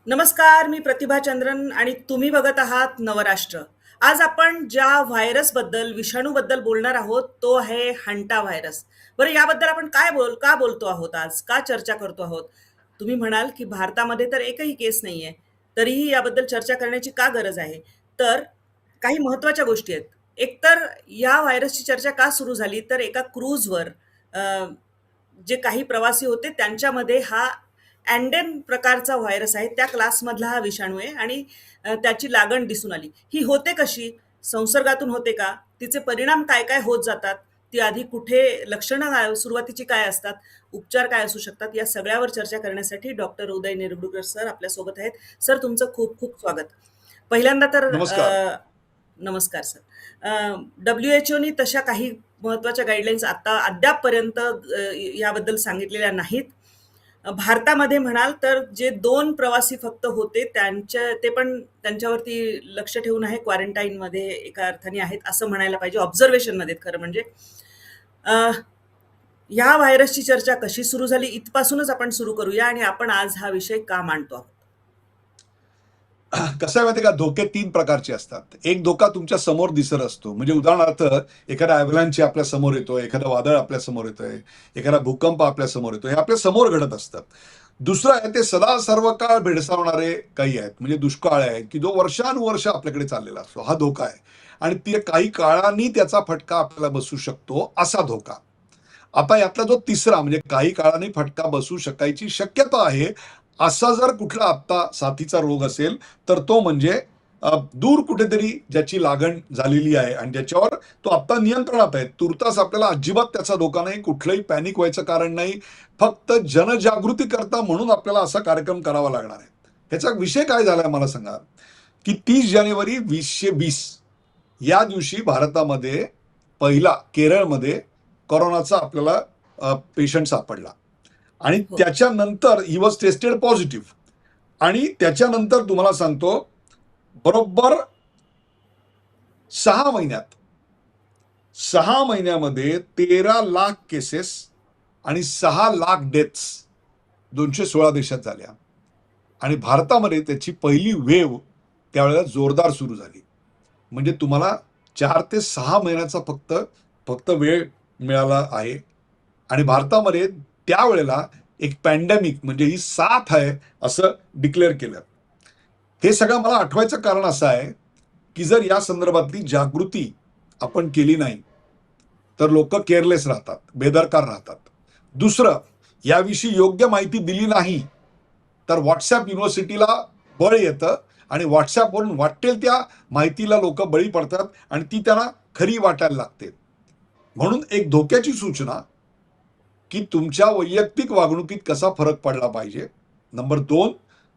नमस्कार, मी प्रतिभा चंद्रन आणि तुम्ही बघत आहात नवराष्ट्र. आज आपण ज्या व्हायरसबद्दल, विषाणूबद्दल बोलणार आहोत, तो आहे हंटा व्हायरस. बरं, याबद्दल आपण का बोलतो आहोत आज? का चर्चा करतो आहोत? तुम्ही म्हणाल, की भारतामध्ये तर एकही केस नाहीये. तरीही याबद्दल चर्चा करण्याची का गरज आहे? तर काही महत्त्वाच्या गोष्टी आहेत. एकतर या व्हायरसची चर्चा का सुरू झाली? तर एका क्रूझवर जे काही प्रवासी होते त्यांच्यामध्ये हा अँडेन प्रकारचा व्हायरस आहे, त्या क्लासमधला हा विषाणू आहे आणि त्याची लागण दिसून आली. ही होते कशी? संसर्गातून होते का? तिचे परिणाम काय काय होत जातात? ती आधी कुठे लक्षणं सुरुवातीची काय असतात? उपचार काय असू शकतात? या सगळ्यावर चर्चा करण्यासाठी डॉक्टर उदय निरगुडकर सर आपल्यासोबत आहेत. सर, तुमचं खूप खूप स्वागत. पहिल्यांदा तर नमस्कार. नमस्कार सर. WHO नी तशा काही महत्वाच्या गाईडलाईन्स अद्यापपर्यंत याबद्दल सांगितलेल्या नाहीत. भारतामध्ये म्हणाल तर जे 2 प्रवासी फक्त होते ते पण त्यांच्यावरती लक्ष ठेवून आहे, क्वारंटाईनमध्ये एका अर्थाने आहेत असं म्हणायला पाहिजे, ऑब्झर्वेशनमध्ये खरं म्हणजे. अ, ह्या व्हायरसची चर्चा कशी सुरू झाली इथपासूनच आपण सुरू करूया आणि आपण आज हा विषय का मांडतो आहोत. कसं आहे माहिती का, धोके 3 प्रकारचे असतात. एक धोका तुमच्या समोर दिसत असतो. म्हणजे उदाहरणार्थ एखादा ॲव्हलांच आपल्या समोर येतोय, एखादं वादळ आपल्या समोर येतोय, एखादा भूकंप आपल्या समोर येतोय, हे आपल्या समोर घडत असतात. दुसरं आहे ते सदा सर्व काळ भेडसावणारे काही आहेत. म्हणजे दुष्काळ आहे की जो वर्षानुवर्ष आपल्याकडे चाललेला असतो, हा धोका आहे. आणि ते काही काळाने त्याचा फटका आपल्याला बसू शकतो, असा धोका. आता यातला जो तिसरा म्हणजे काही काळाने फटका बसू शकायची शक्यता आहे, असा जर कुठला आत्ता साथीचा रोग असेल तर तो म्हणजे दूर कुठेतरी ज्याची लागण झालेली आहे आणि ज्याच्यावर तो आत्ता नियंत्रणात आहे. तुर्तास आपल्याला अजिबात त्याचा धोका नाही, कुठलंही पॅनिक व्हायचं कारण नाही. फक्त जनजागृती करता म्हणून आपल्याला असा कार्यक्रम करावा लागणार आहे. ह्याचा विषय काय झालाय मला सांगा, की 30 जानेवारी 2020 या दिवशी भारतामध्ये पहिला केरळमध्ये कोरोनाचा आपल्याला पेशंट सापडला आणि हो. त्याच्यानंतर ही वॉज टेस्टेड पॉझिटिव्ह. आणि त्याच्यानंतर तुम्हाला सांगतो, बरोबर 6 महिन्यात 6 महिन्यामध्ये 13 लाख केसेस आणि 6 लाख डेथ्स 216 देशात झाल्या. आणि भारतामध्ये त्याची पहिली वेव्ह त्यावेळेला जोरदार सुरू झाली. म्हणजे तुम्हाला 4 ते 6 महिन्याचा फक्त फक्त वेळ मिळाला आहे. आणि भारतामध्ये त्यावेळेला एक पॅन्डेमिक म्हणजे ही साथ आहे असं डिक्लेअर केलं. हे सगळं मला आठवायचं कारण असं आहे की जर या संदर्भातली जागृती आपण केली नाही तर लोक केअरलेस राहतात, बेदरकार राहतात. दुसरं, याविषयी योग्य माहिती दिली नाही तर व्हॉट्सॲप युनिव्हर्सिटीला बळ येतं आणि व्हॉट्सॲपवरून वाटेल त्या माहितीला लोक बळी पडतात आणि ती त्यांना खरी वाटायला लागते. म्हणून एक धोक्याची सूचना की तुमच्या वैयक्तिक वागणुकीत कसा फरक पडला पाहिजे. नंबर 2,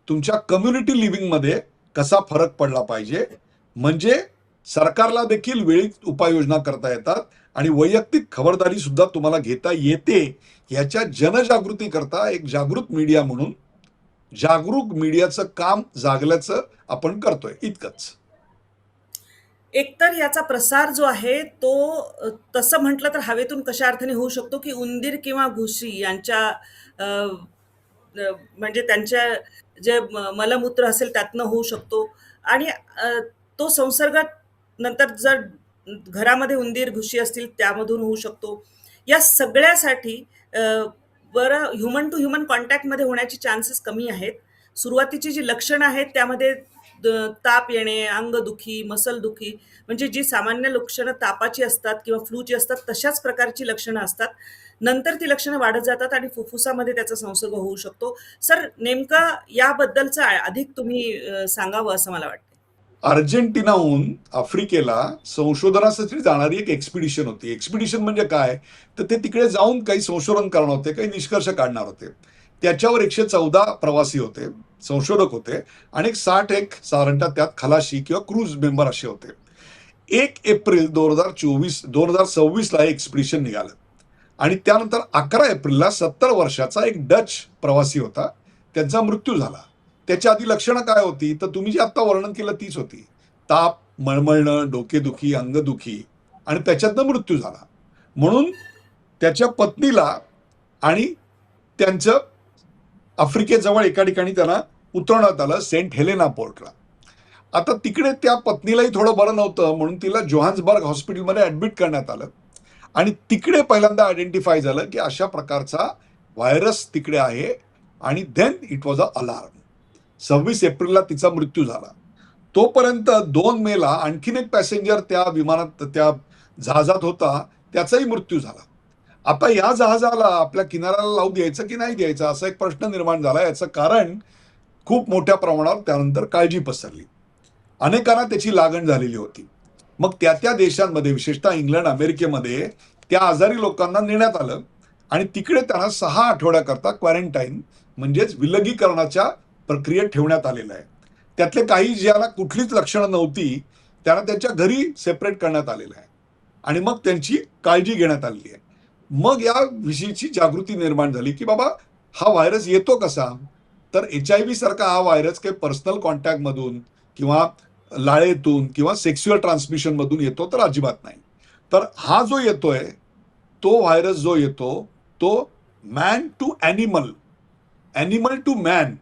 तुमच्या कम्युनिटी लिव्हिंगमध्ये कसा फरक पडला पाहिजे, म्हणजे सरकारला देखील वेळीच उपाययोजना करता येतात आणि वैयक्तिक खबरदारी सुद्धा तुम्हाला घेता येते. याच्या जनजागृती करता एक जागृत मीडिया म्हणून जागरूक मीडियाचं काम जागल्याचं आपण करतोय, इतकंच. एकतर याचा प्रसार जो आहे तो तसं म्हटलं तर हवेतून कशा अर्थाने होऊ शकतो, की उंदीर किंवा घुशी यांच्या अ, म्हणजे त्यांच्या जे मलमूत्र असेल त्यातनं होऊ शकतो आणि तो संसर्ग नंतर जर घरामध्ये उंदीर घुशी असतील त्यामधून होऊ शकतो. या सगळ्यासाठी बरं ह्युमन टू ह्युमन कॉन्टॅक्टमध्ये होण्याची चान्सेस कमी आहेत. सुरुवातीची जी लक्षणं आहेत त्यामध्ये ताप येणे, अंगदुखी, मसलदुखी म्हणजे जी सामान्य लक्षणं तापाची असतात किंवा फ्लूची असतात तशाच प्रकारची लक्षणं असतात. नंतर ती लक्षणं वाढत जातात आणि फुफ्फुसामध्ये त्याचा संसर्ग होऊ शकतो. सर, नेमकं याबद्दलचं अधिक तुम्ही सांगावं असं मला वाटतं. अर्जेंटिनाहून आफ्रिकेला संशोधनासाठी जाणारी एक एक्सपिडिशन होती. एक्सपिडिशन म्हणजे काय, तर ते तिकडे जाऊन काही संशोधन करणार होते, काही निष्कर्ष काढणार होते. त्याच्यावर 114 प्रवासी होते, संशोधक होते आणि एक साधारणतः त्यात खलाशी किंवा क्रूज मेंबर असे होते. 1 एप्रिल 2026ला एक्सपिडिशन निघालं आणि त्यानंतर 11 एप्रिलला 70 वर्षाचा एक डच प्रवासी होता, त्यांचा मृत्यू झाला. त्याच्या आधी लक्षणं काय होती, तर तुम्ही जे आता वर्णन केलं तीच होती. ताप, मळमळणं, डोकेदुखी, अंगदुखी आणि त्याच्यातनं मृत्यू झाला. म्हणून त्याच्या पत्नीला आणि त्यांचं आफ्रिकेजवळ एका ठिकाणी त्यांना उतरवण्यात आलं सेंट हेलेना पोर्टला. आता तिकडे त्या पत्नीलाही थोडं बरं नव्हतं म्हणून तिला जोहान्सबर्ग हॉस्पिटलमध्ये ऍडमिट करण्यात आलं आणि तिकडे पहिल्यांदा आयडेंटिफाय झालं की अशा प्रकारचा व्हायरस तिकडे आहे आणि then it was a alarm. 26 एप्रिलला तिचा मृत्यू झाला. तोपर्यंत 2 मेला आणखीन एक पॅसेंजर त्या विमानात त्या जहाजात होता, त्याचाही मृत्यू झाला. आता या जहाजाला आपल्या किनाऱ्याला लावू द्यायचं की नाही द्यायचं असा एक प्रश्न निर्माण झाला. याचं कारण खूप मोठ्या प्रमाणावर त्यानंतर काळजी पसरली. अनेकांना त्याची लागण झालेली होती. मग त्या त्या देशांमध्ये विशेषतः इंग्लंड अमेरिकेमध्ये त्या आजारी लोकांना नेण्यात आलं आणि तिकडे त्यांना 6 आठवड्याकरता क्वारंटाईन म्हणजेच विलगीकरणाच्या प्रक्रियेत ठेवण्यात आलेलं आहे. त्यातले काही ज्यांना कुठलीच लक्षणं नव्हती त्यांना त्यांच्या घरी सेपरेट करण्यात आलेलं आहे आणि मग त्यांची काळजी घेण्यात आलेली आहे. मग या विषयीची जागृती निर्माण झाली की बाबा हा व्हायरस येतो कसा. तर HIV सारखा हा व्हायरस काही पर्सनल कॉन्टॅक्टमधून किंवा लाळेतून किंवा सेक्स्युअल ट्रान्समिशन मधून येतो तर अजिबात नाही. तर हा जो येतोय तो व्हायरस जो येतो तो man to animal, animal to man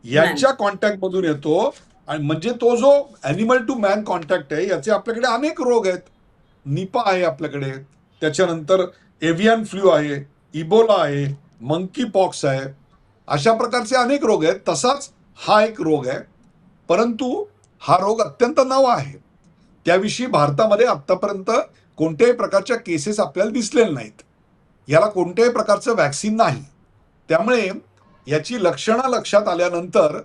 यांच्या कॉन्टॅक्ट मधून येतो. आणि म्हणजे तो जो ॲनिमल टू मॅन कॉन्टॅक्ट आहे याचे आपल्याकडे अनेक रोग आहेत. निपा आहे आपल्याकडे, त्याच्यानंतर एव्हियन फ्लू आहे, इबोला आहे, मंकी पॉक्स आहे, अशा प्रकारचे अनेक रोग आहेत. तसाच हा एक रोग आहे, परंतु हा रोग अत्यंत नवा आहे. त्याविषयी भारतामध्ये आतापर्यंत कोणत्याही प्रकारच्या केसेस आपल्याला दिसलेल्या नाहीत. याला कोणत्याही प्रकारचं व्हॅक्सिन नाही. त्यामुळे याची लक्षणं लक्षात आल्यानंतर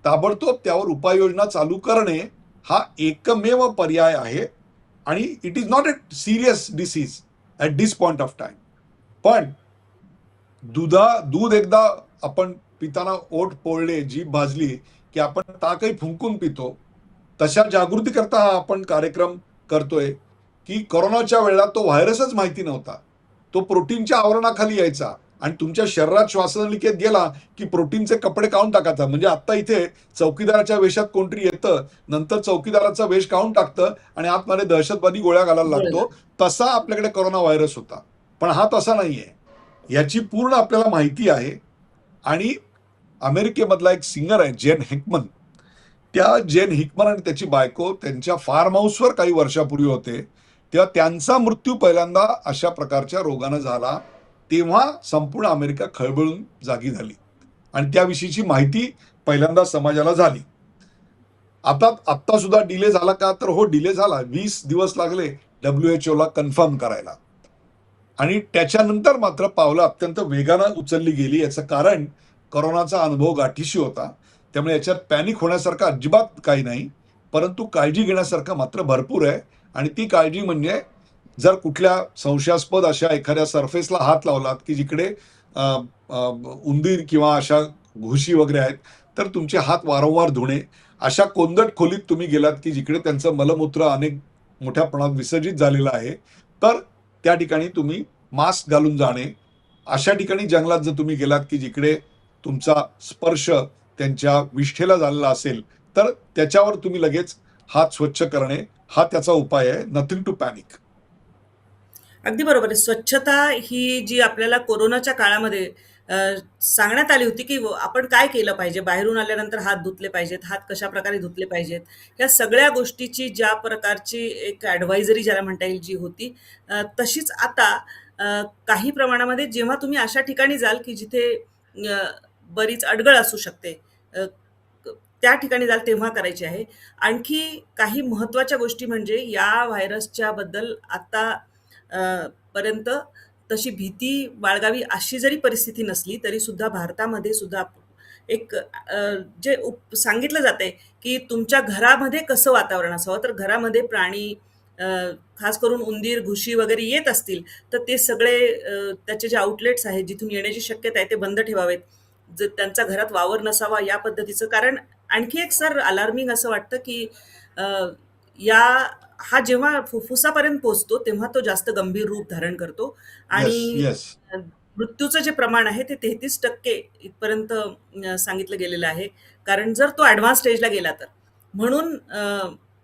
ताबडतोब त्यावर उपाययोजना चालू करणे हा एकमेव पर्याय आहे आणि it is not a serious disease at this point of time. पण दूध एकदा आपण पिताना ओठ पोळले, जीभ भाजली की आपण ताकही फुंकून पितो. तशा जागृती करता हा आपण कार्यक्रम करतोय की कोरोनाच्या वेळेला तो व्हायरसच माहिती नव्हता. तो प्रोटीनच्या आवरणाखाली यायचा आणि तुमच्या शरीरात श्वासनलिकेत गेला की प्रोटीनचे कपडे काढून टाकायचा. म्हणजे आता इथे चौकीदाराच्या वेशात कोणतरी येतं, नंतर चौकीदाराचा वेश काढून टाकतं आणि आतमध्ये दहशतवादी गोळ्या घालायला लागतो. तसा आपल्याकडे कोरोना व्हायरस होता. पण हा तसा नाहीये. याची पूर्ण आपल्याला माहिती आहे. आणि अमेरिकेमधला एक सिंगर आहे जेन हिकमन, त्या जेन हिकमन आणि त्याची बायको त्यांच्या फार्म हाऊसवर काही वर्षापूर्वी होते, तेव्हा त्यांचा मृत्यू पहिल्यांदा अशा प्रकारच्या रोगानं झाला. तेव्हा संपूर्ण अमेरिका खळबळून जागी झाली आणि त्याविषयीची माहिती पहिल्यांदा समाजाला झाली. आता सुद्धा डिले झाला का, तर हो डिले झाला. 20 दिवस लागले WHO ला कन्फर्म करायला आणि त्याच्यानंतर मात्र पावलं अत्यंत वेगानं उचलली गेली. याचं कारण कोरोनाचा अनुभव गाठीशी होता. त्यामुळे याच्यात पॅनिक होण्यासारखं अजिबात काही नाही, परंतु काळजी घेण्यासारखं मात्र भरपूर आहे. आणि ती काळजी म्हणजे जर कुठल्या संशयास्पद अशा एखाद्या सरफेसला हात लावलात की जिकडे उंदीर किंवा अशा घुशी वगैरे आहेत तर तुमचे हात वारंवार धुणे. अशा कोंदट खोलीत तुम्ही गेलात की जिकडे त्यांचं मलमूत्र अनेक मोठ्या प्रमाणात विसर्जित झालेलं आहे तर त्या ठिकाणी तुम्ही मास्क घालून जाणे. अशा ठिकाणी जंगलात जर तुम्ही गेलात की जिकडे तुमचा स्पर्श त्यांच्या विष्ठेला झालेला असेल तर त्याच्यावर तुम्ही लगेच हात स्वच्छ करणे हा त्याचा उपाय आहे. Nothing to panic. अगदी बरोबर आहे. स्वच्छता ही जी आपल्याला कोरोनाच्या काळामध्ये सांगण्यात आली होती की आपण काय केलं पाहिजे, बाहेरून आल्यानंतर हात धुतले पाहिजेत, हात कशा प्रकारे धुतले पाहिजेत, या सगळ्या गोष्टीची ज्या प्रकारची एक ॲडव्हायझरी ज्याला म्हणता येईल जी होती, तशीच आता काही प्रमाणामध्ये जेव्हा तुम्ही अशा ठिकाणी जाल की जिथे बरीच अडगळ असू शकते, त्या ठिकाणी जाल तेव्हा करायची आहे. आणखी काही महत्त्वाच्या गोष्टी म्हणजे या व्हायरसच्या बद्दल आता पर्यंत तशी भीती बाळगावी अशी जरी परिस्थिती नसली तरी सुद्धा भारतामध्ये सुद्धा एक जे सांगितलं जातंय की तुमच्या घरामध्ये कसं वातावरण असावं, तर घरामध्ये प्राणी खास करून उंदीर, घुशी वगैरे येत असतील तर ते सगळे त्याचे जे आउटलेट्स आहेत जिथून येण्याची शक्यता आहे ते बंद ठेवावेत. त्यांचा घरात वावर नसावा या पद्धतीचं. कारण आणखी एक सर अलार्मिंग असं वाटतं की या हा जेव्हा फुफ्फुसापर्यंत पोहोचतो तेव्हा तो जास्त गंभीर रूप धारण करतो आणि मृत्यूचं जे प्रमाण आहे ते 33% इथपर्यंत सांगितलं गेलेलं आहे. कारण जर तो ऍडव्हान्स स्टेजला गेला तर. म्हणून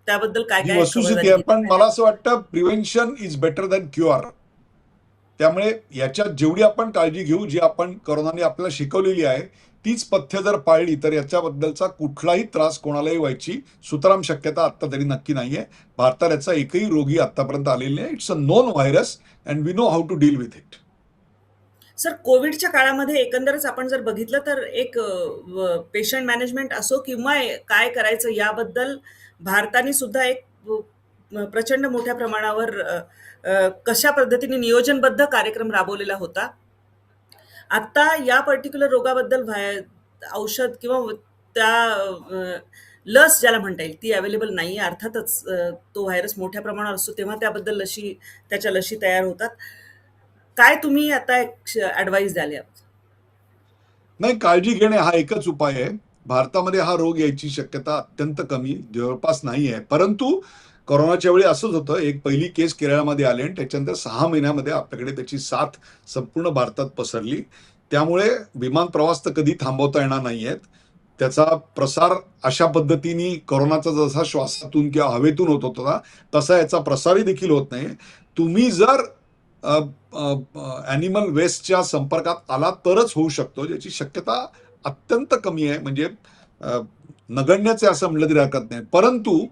त्याबद्दल काय काय वस्तुस्थिती आहे. पण मला असं वाटतं prevention is better than cure. त्यामुळे याच्यात जेवढी आपण काळजी घेऊ, जी आपण कोरोनाने आपल्याला शिकवलेली आहे तीच पथ्य जर पाळली तर याच्याबद्दलचा कुठलाही त्रास कोणालाही व्हायची सुतराम शक्यता आत्ता तरी नक्की नाहीये. भारतात याचा एकही रोगी आतापर्यंत आलेला नाही. It's a known virus and we know how to deal with it. Sir, कोविडच्या काळामध्ये एकंदरच आपण जर बघितलं तर एक पेशंट मॅनेजमेंट असो किंवा काय करायचं याबद्दल भारताने सुद्धा एक प्रचंड मोठ्या प्रमाणावर कशा पद्धतीने नियोजनबद्ध कार्यक्रम राबवलेला होता. आता या पर्टिक्युलर रोगाबद्दल औषध किंवा त्या लस ज्याला म्हणता येईल ती अवेलेबल नाही आहे. अर्थातच तो व्हायरस मोठ्या प्रमाणावर असतो तेव्हा त्याबद्दल त्याच्या लशी तयार होतात. काय तुम्ही आता एक ऍडवाइस द्याल यात? नाही, काळजी घेणे हा एकच उपाय आहे. भारतामध्ये हा रोग यायची शक्यता अत्यंत कमी, जवळपास नाही आहे. परंतु कोरोनाच्या वेळी असंच होतं. एक पहिली केस केरळमध्ये आली आणि त्याच्यानंतर 6 महिन्यामध्ये आपल्याकडे त्याची साथ संपूर्ण भारतात पसरली. त्यामुळे विमान प्रवास तर कधी थांबवता येणार नाहीयेत. त्याचा प्रसार अशा पद्धतीने कोरोनाचा जसा श्वासातून किंवा हवेतून होत होता तसा याचा प्रसारही देखील होत नाही. तुम्ही जर ॲनिमल वेस्टच्या संपर्कात आला तरच होऊ शकतो, ज्याची शक्यता अत्यंत कमी आहे. म्हणजे नगण्यच आहे असं म्हटलं तरी हरकत नाही. परंतु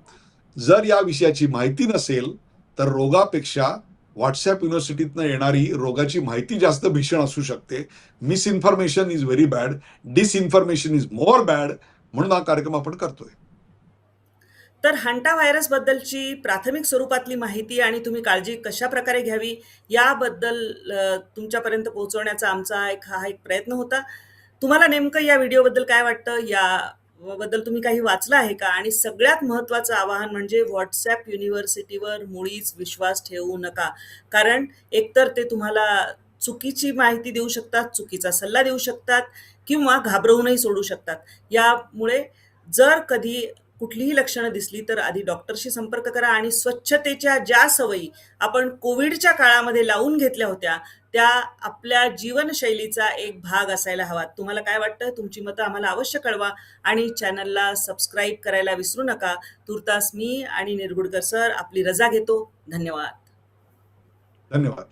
जर या विषयाची माहिती नसेल तर रोगापेक्षा व्हॉट्सॲप युनिव्हर्सिटीतनं येणारी रोगाची माहिती जास्त भीषण असू शकते. Misinformation is very bad, disinformation is more bad. म्हणून हा कार्यक्रम आपण करतोय. तर हंटा व्हायरस बद्दलची प्राथमिक स्वरूपातली माहिती आणि तुम्ही काळजी कशा प्रकारे घ्यावी याबद्दल तुमच्यापर्यंत पोहोचवण्याचा आमचा हा एक प्रयत्न होता. तुम्हाला नेमकं या व्हिडिओबद्दल काय वाटतं, याबद्दल तुम्ही काही वाचलं आहे का? आणि सगळ्यात महत्त्वाचं आवाहन म्हणजे व्हॉट्सॲप युनिव्हर्सिटीवर मुळीच विश्वास ठेवू नका. कारण एकतर ते तुम्हाला चुकीची माहिती देऊ शकतात, चुकीचा सल्ला देऊ शकतात किंवा घाबरवूनही सोडू शकतात. यामुळे जर कधी कुठलीही लक्षणं दिसली तर आधी डॉक्टरशी संपर्क करा आणि स्वच्छतेच्या ज्या सवयी आपण कोविडच्या काळामध्ये लावून घेतल्या होत्या त्या आपल्या जीवनशैलीचा एक भाग असायला हवा. तुम्हाला काय वाटतं? तुमची मतं आम्हाला अवश्य कळवा आणि चॅनलला सबस्क्राईब करायला विसरू नका. तूर्तास मी आणि निरगुडकर सर आपली रजा घेतो. धन्यवाद. धन्यवाद.